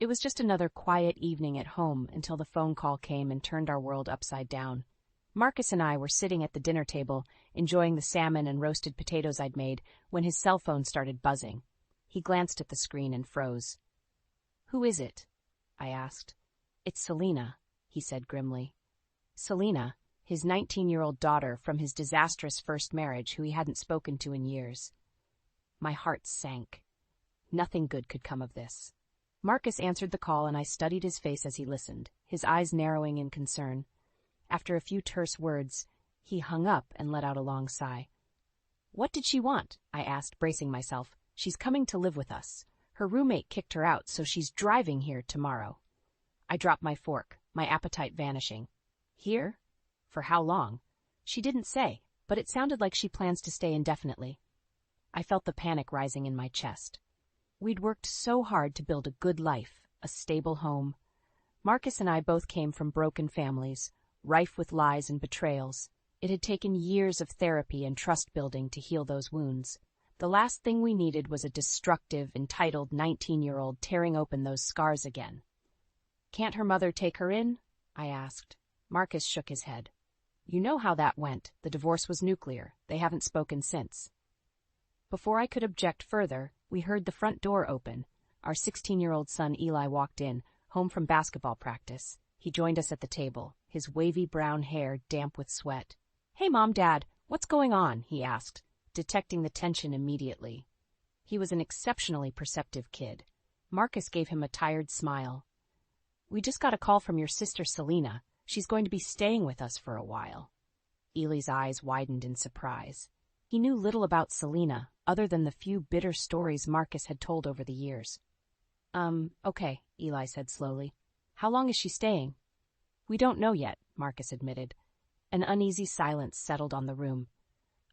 It was just another quiet evening at home until the phone call came and turned our world upside down. Marcus and I were sitting at the dinner table, enjoying the salmon and roasted potatoes I'd made, when his cell phone started buzzing. He glanced at the screen and froze. "Who is it?" I asked. "It's Selena," he said grimly. Selena, his 19-year-old daughter from his disastrous first marriage who he hadn't spoken to in years. My heart sank. Nothing good could come of this. Marcus answered the call and I studied his face as he listened, his eyes narrowing in concern. After a few terse words, he hung up and let out a long sigh. "What did she want?" I asked, bracing myself. "She's coming to live with us. Her roommate kicked her out, so she's driving here tomorrow." I dropped my fork, my appetite vanishing. Here? For how long? She didn't say, but it sounded like she plans to stay indefinitely. I felt the panic rising in my chest. We'd worked so hard to build a good life, a stable home. Marcus and I both came from broken families, rife with lies and betrayals. It had taken years of therapy and trust building to heal those wounds. The last thing we needed was a destructive, entitled 19-year-old tearing open those scars again. "Can't her mother take her in?" I asked. Marcus shook his head. "You know how that went. The divorce was nuclear. They haven't spoken since." Before I could object further, we heard the front door open. Our 16-year-old son Eli walked in, home from basketball practice. He joined us at the table, his wavy brown hair damp with sweat. "Hey, Mom, Dad, what's going on?" he asked, detecting the tension immediately. He was an exceptionally perceptive kid. Marcus gave him a tired smile. "We just got a call from your sister Selena. She's going to be staying with us for a while." Eli's eyes widened in surprise. He knew little about Selena, other than the few bitter stories Marcus had told over the years. Okay, Eli said slowly. "How long is she staying?" "We don't know yet," Marcus admitted. An uneasy silence settled on the room.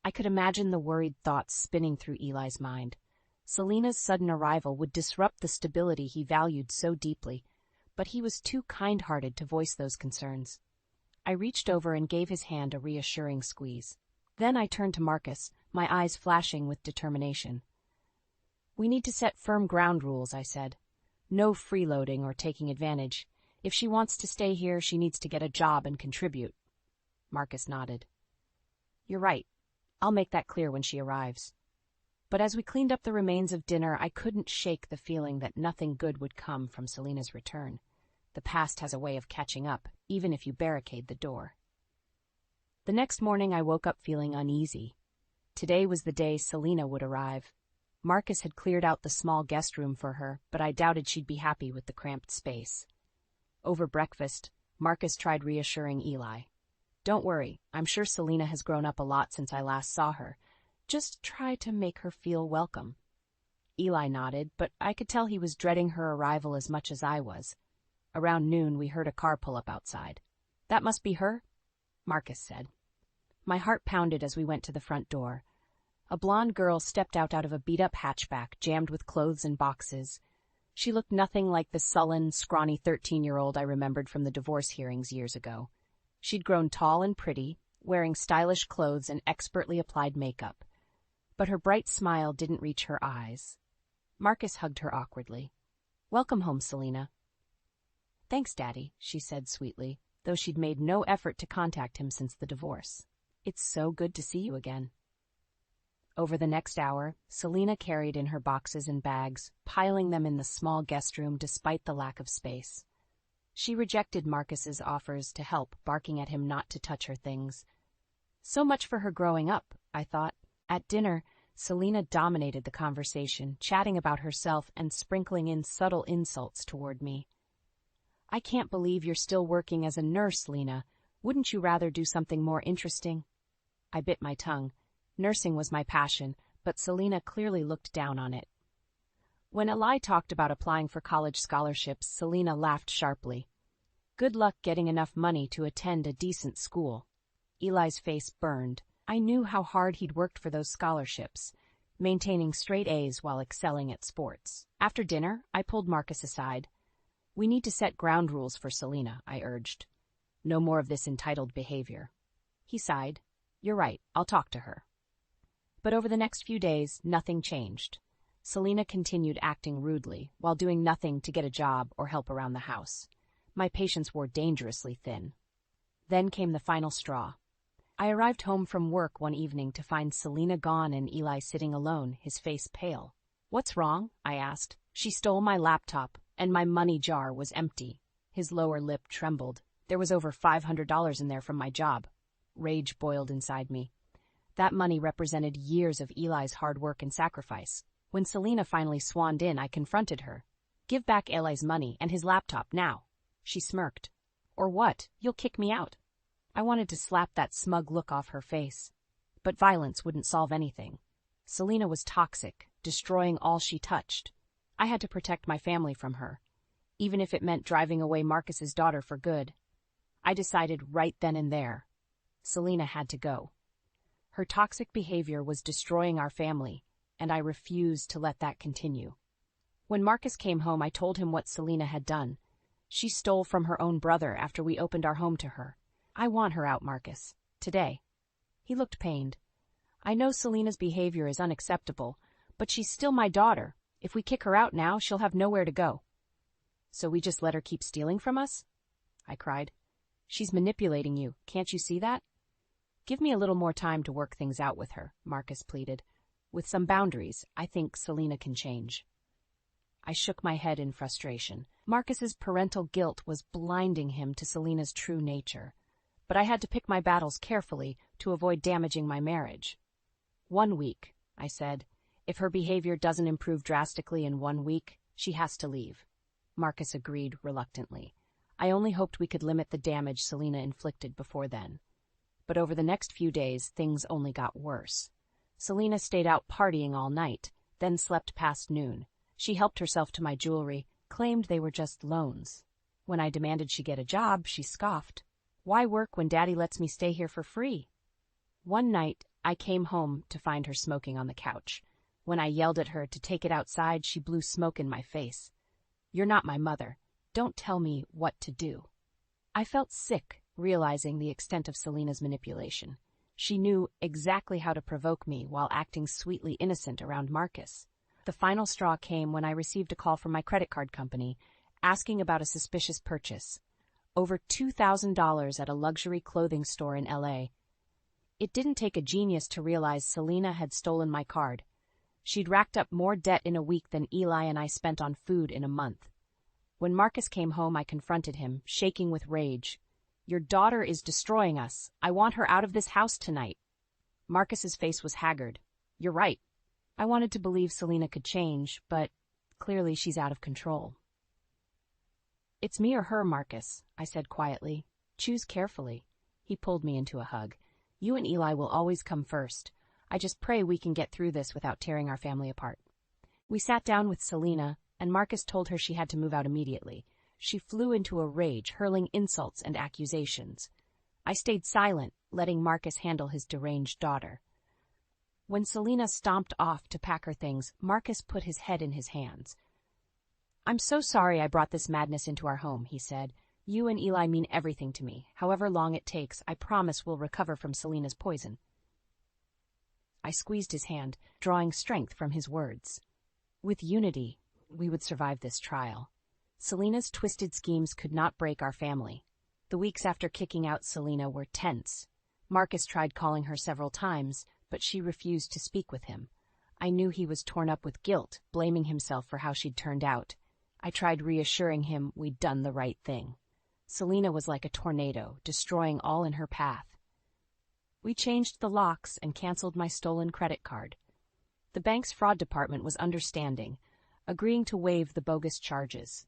I could imagine the worried thoughts spinning through Eli's mind. Selena's sudden arrival would disrupt the stability he valued so deeply, but he was too kind-hearted to voice those concerns. I reached over and gave his hand a reassuring squeeze. Then I turned to Marcus, my eyes flashing with determination. "We need to set firm ground rules," I said. "No freeloading or taking advantage. If she wants to stay here, she needs to get a job and contribute." Marcus nodded. "You're right. I'll make that clear when she arrives." But as we cleaned up the remains of dinner, I couldn't shake the feeling that nothing good would come from Selena's return. The past has a way of catching up, even if you barricade the door. The next morning I woke up feeling uneasy. Today was the day Selena would arrive. Marcus had cleared out the small guest room for her, but I doubted she'd be happy with the cramped space. Over breakfast, Marcus tried reassuring Eli. "Don't worry, I'm sure Selena has grown up a lot since I last saw her. Just try to make her feel welcome." Eli nodded, but I could tell he was dreading her arrival as much as I was. Around noon, we heard a car pull up outside. "That must be her," Marcus said. My heart pounded as we went to the front door. A blonde girl stepped out of a beat-up hatchback jammed with clothes and boxes. She looked nothing like the sullen, scrawny 13-year-old I remembered from the divorce hearings years ago. She'd grown tall and pretty, wearing stylish clothes and expertly applied makeup. But her bright smile didn't reach her eyes. Marcus hugged her awkwardly. "Welcome home, Selena." "Thanks, Daddy," she said sweetly, though she'd made no effort to contact him since the divorce. "It's so good to see you again." Over the next hour, Selena carried in her boxes and bags, piling them in the small guest room despite the lack of space. She rejected Marcus's offers to help, barking at him not to touch her things. So much for her growing up, I thought. At dinner, Selena dominated the conversation, chatting about herself and sprinkling in subtle insults toward me. "I can't believe you're still working as a nurse, Lena. Wouldn't you rather do something more interesting?" I bit my tongue. Nursing was my passion, but Selena clearly looked down on it. When Eli talked about applying for college scholarships, Selena laughed sharply. "Good luck getting enough money to attend a decent school." Eli's face burned. I knew how hard he'd worked for those scholarships, maintaining straight A's while excelling at sports. After dinner, I pulled Marcus aside. "We need to set ground rules for Selena," I urged. "No more of this entitled behavior." He sighed. "You're right, I'll talk to her." But over the next few days, nothing changed. Selena continued acting rudely, while doing nothing to get a job or help around the house. My patience wore dangerously thin. Then came the final straw. I arrived home from work one evening to find Selena gone and Eli sitting alone, his face pale. "What's wrong?" I asked. "She stole my laptop, and my money jar was empty." His lower lip trembled. "There was over $500 in there from my job." Rage boiled inside me. That money represented years of Eli's hard work and sacrifice. When Selena finally swanned in, I confronted her. "Give back Eli's money and his laptop now." She smirked. "Or what? You'll kick me out." I wanted to slap that smug look off her face. But violence wouldn't solve anything. Selena was toxic, destroying all she touched. I had to protect my family from her, even if it meant driving away Marcus's daughter for good. I decided right then and there. Selena had to go. Her toxic behavior was destroying our family, and I refused to let that continue. When Marcus came home, I told him what Selena had done. She stole from her own brother after we opened our home to her. "I want her out, Marcus. Today." He looked pained. "I know Selena's behavior is unacceptable, but she's still my daughter. If we kick her out now, she'll have nowhere to go." "So we just let her keep stealing from us?" I cried. "She's manipulating you. Can't you see that?" "Give me a little more time to work things out with her," Marcus pleaded. "With some boundaries, I think Selena can change." I shook my head in frustration. Marcus's parental guilt was blinding him to Selena's true nature. But I had to pick my battles carefully to avoid damaging my marriage. "1 week," I said. "If her behavior doesn't improve drastically in 1 week, she has to leave." Marcus agreed reluctantly. I only hoped we could limit the damage Selena inflicted before then. But over the next few days, things only got worse. Selena stayed out partying all night, then slept past noon. She helped herself to my jewelry, claimed they were just loans. When I demanded she get a job, she scoffed. "Why work when Daddy lets me stay here for free?" One night, I came home to find her smoking on the couch. When I yelled at her to take it outside, she blew smoke in my face. "You're not my mother. Don't tell me what to do." I felt sick, realizing the extent of Selena's manipulation. She knew exactly how to provoke me while acting sweetly innocent around Marcus. The final straw came when I received a call from my credit card company, asking about a suspicious purchase. Over $2,000 at a luxury clothing store in LA. It didn't take a genius to realize Selena had stolen my card. She'd racked up more debt in a week than Eli and I spent on food in a month. When Marcus came home, I confronted him, shaking with rage. "Your daughter is destroying us. I want her out of this house tonight." Marcus's face was haggard. "You're right." I wanted to believe Selena could change, but clearly she's out of control. "It's me or her, Marcus," I said quietly. "Choose carefully." He pulled me into a hug. "You and Eli will always come first. I just pray we can get through this without tearing our family apart." We sat down with Selena, and Marcus told her she had to move out immediately. She flew into a rage, hurling insults and accusations. I stayed silent, letting Marcus handle his deranged daughter. When Selena stomped off to pack her things, Marcus put his head in his hands. "I'm so sorry I brought this madness into our home," he said. "You and Eli mean everything to me. However long it takes, I promise we'll recover from Selena's poison." I squeezed his hand, drawing strength from his words. With unity, we would survive this trial. Selena's twisted schemes could not break our family. The weeks after kicking out Selena were tense. Marcus tried calling her several times, but she refused to speak with him. I knew he was torn up with guilt, blaming himself for how she'd turned out. I tried reassuring him we'd done the right thing. Selena was like a tornado, destroying all in her path. We changed the locks and canceled my stolen credit card. The bank's fraud department was understanding, agreeing to waive the bogus charges.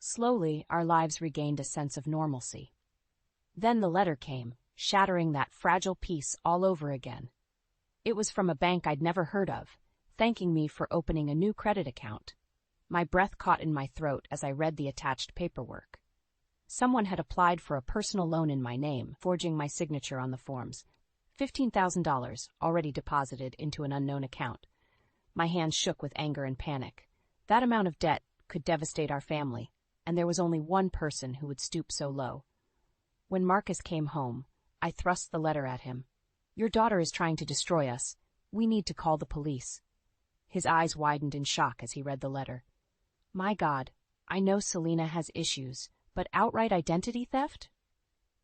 Slowly, our lives regained a sense of normalcy. Then the letter came, shattering that fragile peace all over again. It was from a bank I'd never heard of, thanking me for opening a new credit account. My breath caught in my throat as I read the attached paperwork. Someone had applied for a personal loan in my name, forging my signature on the forms. $15,000 already deposited into an unknown account. My hands shook with anger and panic. That amount of debt could devastate our family, and there was only one person who would stoop so low. When Marcus came home, I thrust the letter at him. "Your daughter is trying to destroy us. We need to call the police." His eyes widened in shock as he read the letter. My God, I know Selena has issues, but outright identity theft?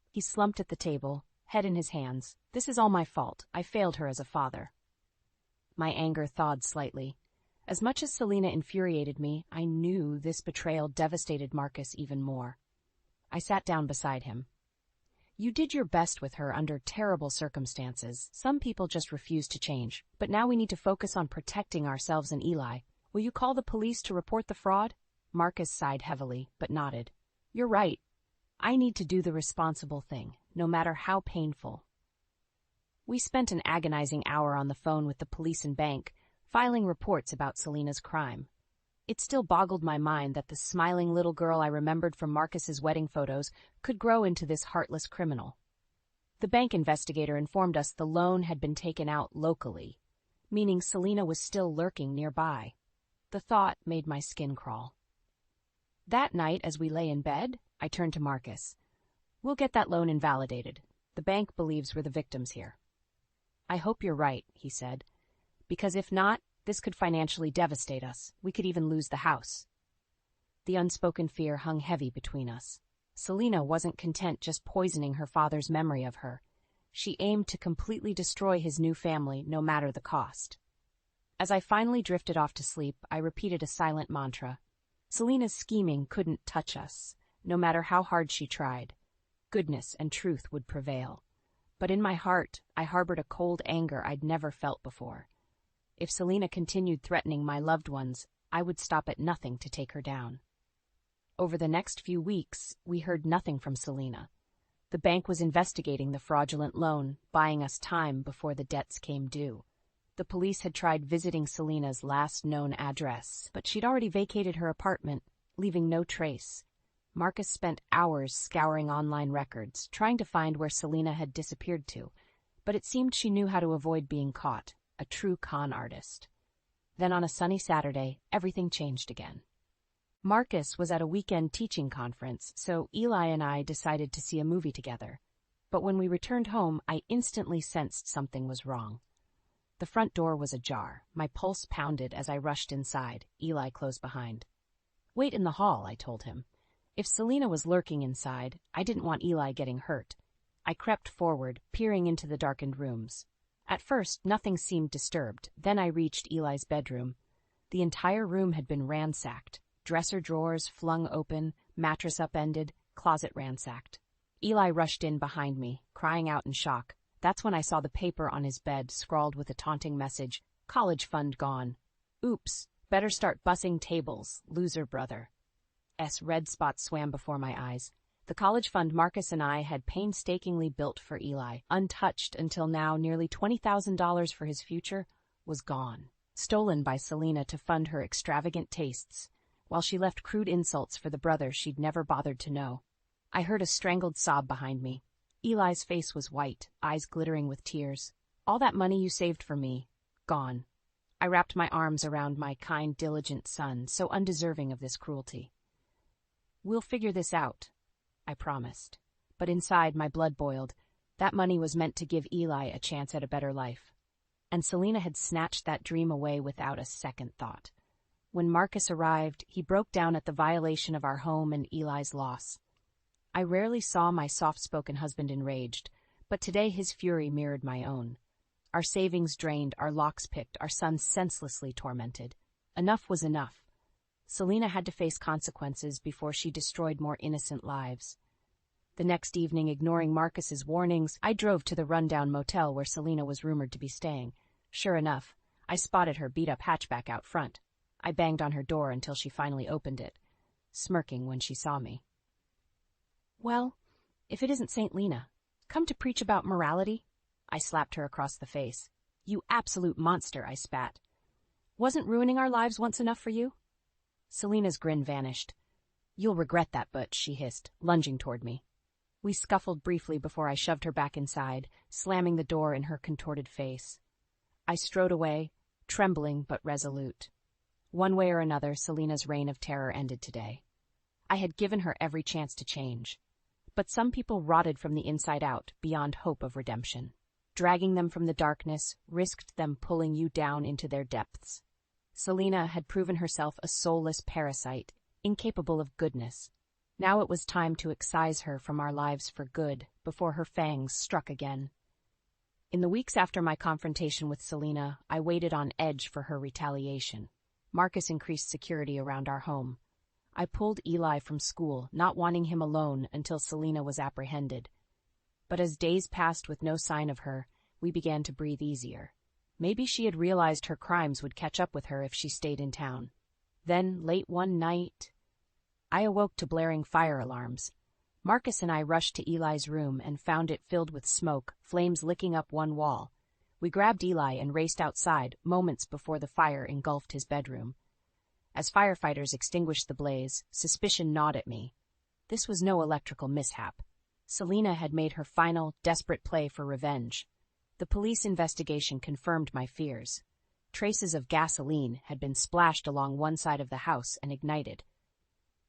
He slumped at the table, head in his hands. This is all my fault. I failed her as a father. My anger thawed slightly. As much as Selena infuriated me, I knew this betrayal devastated Marcus even more. I sat down beside him. You did your best with her under terrible circumstances. Some people just refuse to change. But now we need to focus on protecting ourselves and Eli. Will you call the police to report the fraud? Marcus sighed heavily, but nodded. You're right. I need to do the responsible thing, no matter how painful. We spent an agonizing hour on the phone with the police and bank, filing reports about Selena's crime. It still boggled my mind that the smiling little girl I remembered from Marcus's wedding photos could grow into this heartless criminal. The bank investigator informed us the loan had been taken out locally, meaning Selena was still lurking nearby. The thought made my skin crawl. That night, as we lay in bed, I turned to Marcus. We'll get that loan invalidated. The bank believes we're the victims here. I hope you're right, he said. Because if not, this could financially devastate us. We could even lose the house. The unspoken fear hung heavy between us. Selena wasn't content just poisoning her father's memory of her. She aimed to completely destroy his new family, no matter the cost. As I finally drifted off to sleep, I repeated a silent mantra. Selena's scheming couldn't touch us, no matter how hard she tried. Goodness and truth would prevail. But in my heart, I harbored a cold anger I'd never felt before. If Selena continued threatening my loved ones, I would stop at nothing to take her down. Over the next few weeks, we heard nothing from Selena. The bank was investigating the fraudulent loan, buying us time before the debts came due. The police had tried visiting Selena's last known address, but she'd already vacated her apartment, leaving no trace. Marcus spent hours scouring online records, trying to find where Selena had disappeared to, but it seemed she knew how to avoid being caught, a true con artist. Then on a sunny Saturday, everything changed again. Marcus was at a weekend teaching conference, so Eli and I decided to see a movie together. But when we returned home, I instantly sensed something was wrong. The front door was ajar. My pulse pounded as I rushed inside. Eli closed behind. Wait in the hall, I told him. If Selena was lurking inside, I didn't want Eli getting hurt. I crept forward, peering into the darkened rooms. At first, nothing seemed disturbed. Then I reached Eli's bedroom. The entire room had been ransacked. Dresser drawers flung open, mattress upended, closet ransacked. Eli rushed in behind me, crying out in shock. That's when I saw the paper on his bed, scrawled with a taunting message, "College fund gone. Oops, better start bussing tables, loser brother." Red spots swam before my eyes. The college fund Marcus and I had painstakingly built for Eli, untouched until now nearly $20,000 for his future, was gone. Stolen by Selena to fund her extravagant tastes, while she left crude insults for the brother she'd never bothered to know. I heard a strangled sob behind me. Eli's face was white, eyes glittering with tears. All that money you saved for me, gone. I wrapped my arms around my kind, diligent son, so undeserving of this cruelty. We'll figure this out, I promised. But inside, my blood boiled. That money was meant to give Eli a chance at a better life. And Selena had snatched that dream away without a second thought. When Marcus arrived, he broke down at the violation of our home and Eli's loss. I rarely saw my soft-spoken husband enraged, but today his fury mirrored my own. Our savings drained, our locks picked, our son senselessly tormented. Enough was enough. Selena had to face consequences before she destroyed more innocent lives. The next evening, ignoring Marcus's warnings, I drove to the rundown motel where Selena was rumored to be staying. Sure enough, I spotted her beat-up hatchback out front. I banged on her door until she finally opened it, smirking when she saw me. Well, if it isn't St. Lena, come to preach about morality? I slapped her across the face. You absolute monster, I spat. Wasn't ruining our lives once enough for you? Selena's grin vanished. You'll regret that, Butch, she hissed, lunging toward me. We scuffled briefly before I shoved her back inside, slamming the door in her contorted face. I strode away, trembling but resolute. One way or another, Selena's reign of terror ended today. I had given her every chance to change. But some people rotted from the inside out, beyond hope of redemption. Dragging them from the darkness risked them pulling you down into their depths. Selena had proven herself a soulless parasite, incapable of goodness. Now it was time to excise her from our lives for good, before her fangs struck again. In the weeks after my confrontation with Selena, I waited on edge for her retaliation. Marcus increased security around our home. I pulled Eli from school, not wanting him alone until Selena was apprehended. But as days passed with no sign of her, we began to breathe easier. Maybe she had realized her crimes would catch up with her if she stayed in town. Then, late one night, I awoke to blaring fire alarms. Marcus and I rushed to Eli's room and found it filled with smoke, flames licking up one wall. We grabbed Eli and raced outside, moments before the fire engulfed his bedroom. As firefighters extinguished the blaze, suspicion gnawed at me. This was no electrical mishap. Selena had made her final, desperate play for revenge. The police investigation confirmed my fears. Traces of gasoline had been splashed along one side of the house and ignited.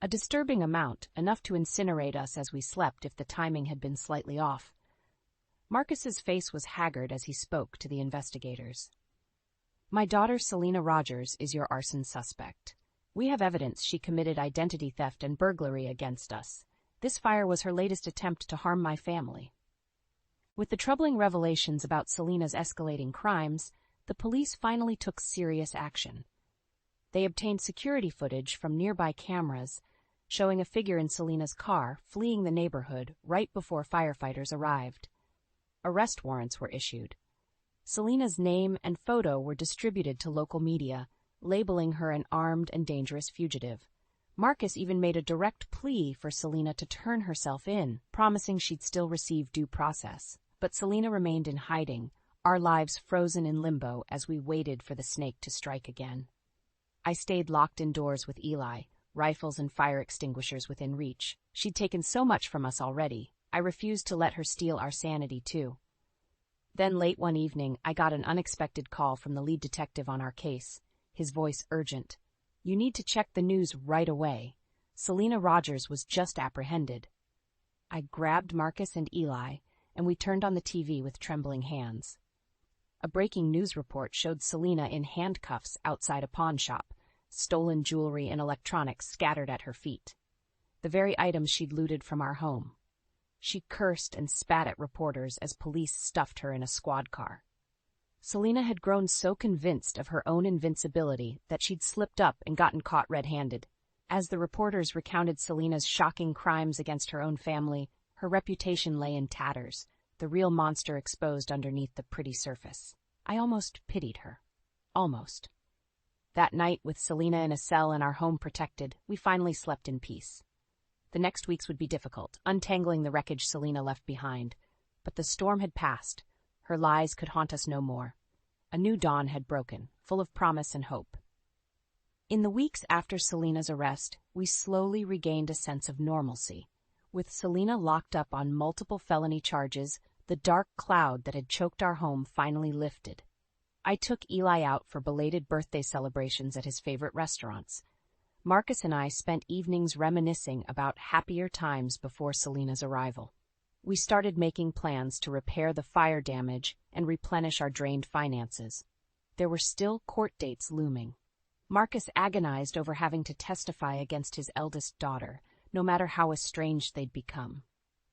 A disturbing amount, enough to incinerate us as we slept if the timing had been slightly off. Marcus's face was haggard as he spoke to the investigators. My daughter Selena Rogers is your arson suspect. We have evidence she committed identity theft and burglary against us. This fire was her latest attempt to harm my family. With the troubling revelations about Selena's escalating crimes, the police finally took serious action. They obtained security footage from nearby cameras showing a figure in Selena's car fleeing the neighborhood right before firefighters arrived. Arrest warrants were issued. Selena's name and photo were distributed to local media, labeling her an armed and dangerous fugitive. Marcus even made a direct plea for Selena to turn herself in, promising she'd still receive due process. But Selena remained in hiding, our lives frozen in limbo as we waited for the snake to strike again. I stayed locked indoors with Eli, rifles and fire extinguishers within reach. She'd taken so much from us already. I refused to let her steal our sanity, too. Then late one evening, I got an unexpected call from the lead detective on our case, his voice urgent. You need to check the news right away. Selena Rogers was just apprehended. I grabbed Marcus and Eli, and we turned on the TV with trembling hands. A breaking news report showed Selena in handcuffs outside a pawn shop, stolen jewelry and electronics scattered at her feet, the very items she'd looted from our home. She cursed and spat at reporters as police stuffed her in a squad car. Selena had grown so convinced of her own invincibility that she'd slipped up and gotten caught red-handed. As the reporters recounted Selena's shocking crimes against her own family, her reputation lay in tatters, the real monster exposed underneath the pretty surface. I almost pitied her. Almost. That night, with Selena in a cell and our home protected, we finally slept in peace. The next weeks would be difficult, untangling the wreckage Selena left behind. But the storm had passed. Her lies could haunt us no more. A new dawn had broken, full of promise and hope. In the weeks after Selena's arrest, we slowly regained a sense of normalcy. With Selena locked up on multiple felony charges, the dark cloud that had choked our home finally lifted. I took Eli out for belated birthday celebrations at his favorite restaurants. Marcus and I spent evenings reminiscing about happier times before Selena's arrival. We started making plans to repair the fire damage and replenish our drained finances. There were still court dates looming. Marcus agonized over having to testify against his eldest daughter, no matter how estranged they'd become.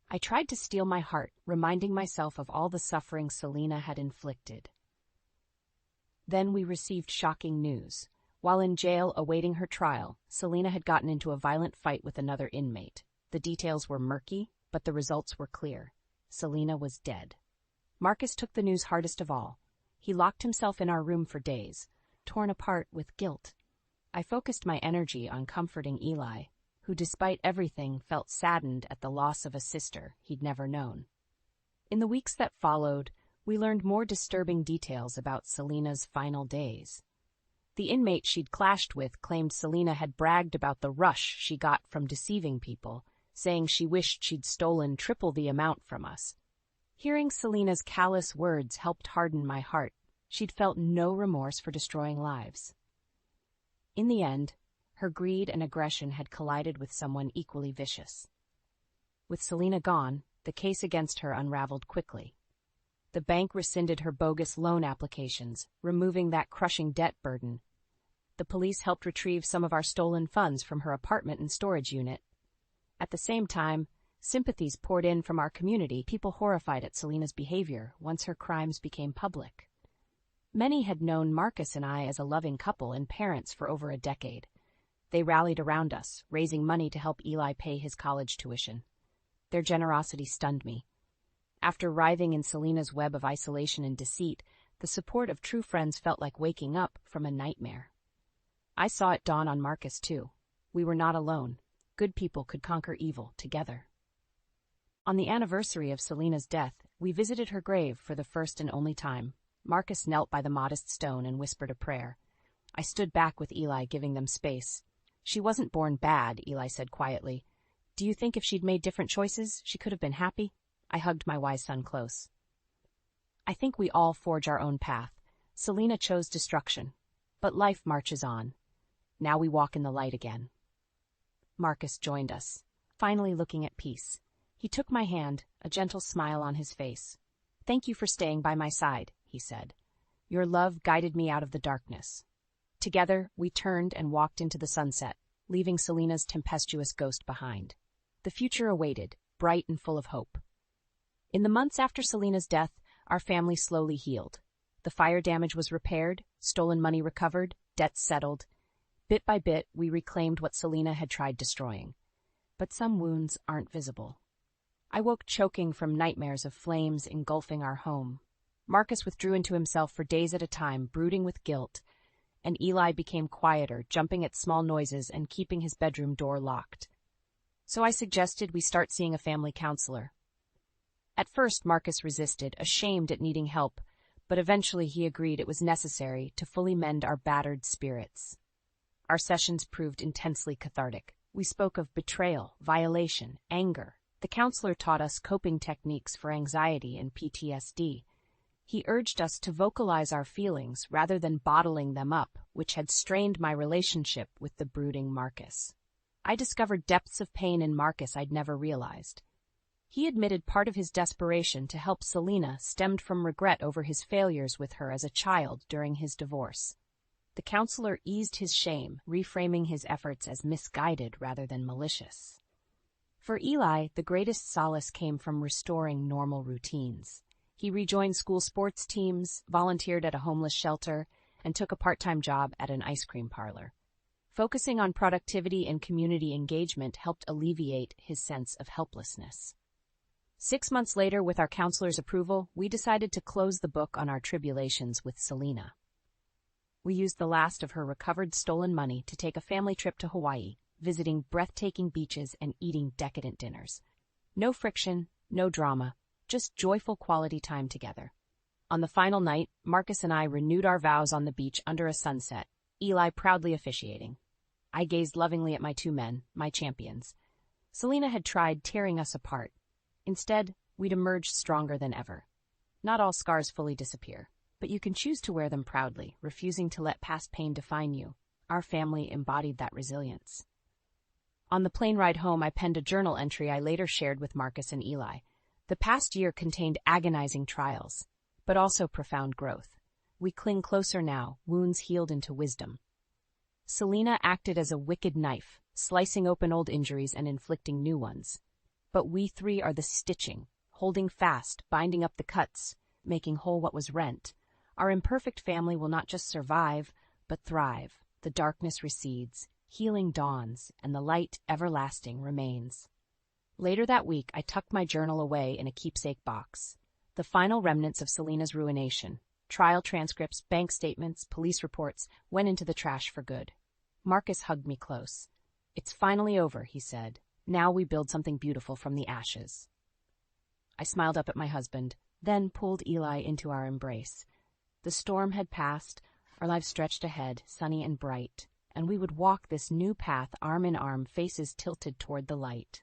I tried to steel my heart, reminding myself of all the suffering Selena had inflicted. Then we received shocking news. While in jail awaiting her trial, Selena had gotten into a violent fight with another inmate. The details were murky, but the results were clear. Selena was dead. Marcus took the news hardest of all. He locked himself in our room for days, torn apart with guilt. I focused my energy on comforting Eli, who despite everything felt saddened at the loss of a sister he'd never known. In the weeks that followed, we learned more disturbing details about Selena's final days. The inmate she'd clashed with claimed Selena had bragged about the rush she got from deceiving people, saying she wished she'd stolen triple the amount from us. Hearing Selena's callous words helped harden my heart. She'd felt no remorse for destroying lives. In the end, her greed and aggression had collided with someone equally vicious. With Selena gone, the case against her unraveled quickly. The bank rescinded her bogus loan applications, removing that crushing debt burden. The police helped retrieve some of our stolen funds from her apartment and storage unit. At the same time, sympathies poured in from our community, people horrified at Selena's behavior once her crimes became public. Many had known Marcus and I as a loving couple and parents for over a decade. They rallied around us, raising money to help Eli pay his college tuition. Their generosity stunned me. After writhing in Selena's web of isolation and deceit, the support of true friends felt like waking up from a nightmare. I saw it dawn on Marcus, too. We were not alone. Good people could conquer evil together. On the anniversary of Selena's death, we visited her grave for the first and only time. Marcus knelt by the modest stone and whispered a prayer. I stood back with Eli, giving them space. She wasn't born bad, Eli said quietly. Do you think if she'd made different choices, she could have been happy? I hugged my wise son close. I think we all forge our own path. Selena chose destruction, but life marches on. Now we walk in the light again. Marcus joined us, finally looking at peace. He took my hand, a gentle smile on his face. Thank you for staying by my side, he said. Your love guided me out of the darkness. Together, we turned and walked into the sunset, leaving Selena's tempestuous ghost behind. The future awaited, bright and full of hope. In the months after Selena's death, our family slowly healed. The fire damage was repaired, stolen money recovered, debts settled. Bit by bit, we reclaimed what Selena had tried destroying. But some wounds aren't visible. I woke choking from nightmares of flames engulfing our home. Marcus withdrew into himself for days at a time, brooding with guilt, and Eli became quieter, jumping at small noises and keeping his bedroom door locked. So I suggested we start seeing a family counselor. At first, Marcus resisted, ashamed at needing help, but eventually he agreed it was necessary to fully mend our battered spirits. Our sessions proved intensely cathartic. We spoke of betrayal, violation, anger. The counselor taught us coping techniques for anxiety and PTSD. He urged us to vocalize our feelings rather than bottling them up, which had strained my relationship with the brooding Marcus. I discovered depths of pain in Marcus I'd never realized. He admitted part of his desperation to help Selena stemmed from regret over his failures with her as a child during his divorce. The counselor eased his shame, reframing his efforts as misguided rather than malicious. For Eli, the greatest solace came from restoring normal routines. He rejoined school sports teams, volunteered at a homeless shelter, and took a part-time job at an ice cream parlor. Focusing on productivity and community engagement helped alleviate his sense of helplessness. 6 months later, with our counselor's approval, we decided to close the book on our tribulations with Selena. We used the last of her recovered stolen money to take a family trip to Hawaii, visiting breathtaking beaches and eating decadent dinners. No friction, no drama, just joyful quality time together. On the final night, Marcus and I renewed our vows on the beach under a sunset, Eli proudly officiating. I gazed lovingly at my 2 men, my champions. Selena had tried tearing us apart. Instead, we'd emerged stronger than ever. Not all scars fully disappear, but you can choose to wear them proudly, refusing to let past pain define you. Our family embodied that resilience. On the plane ride home, I penned a journal entry I later shared with Marcus and Eli. The past year contained agonizing trials, but also profound growth. We cling closer now, wounds healed into wisdom. Selena acted as a wicked knife, slicing open old injuries and inflicting new ones. But we 3 are the stitching, holding fast, binding up the cuts, making whole what was rent. Our imperfect family will not just survive, but thrive. The darkness recedes, healing dawns, and the light everlasting remains. Later that week, I tucked my journal away in a keepsake box. The final remnants of Selena's ruination, trial transcripts, bank statements, police reports, went into the trash for good. Marcus hugged me close. It's finally over, he said. Now we build something beautiful from the ashes. I smiled up at my husband, then pulled Eli into our embrace. The storm had passed, our lives stretched ahead, sunny and bright, and we would walk this new path arm in arm, faces tilted toward the light.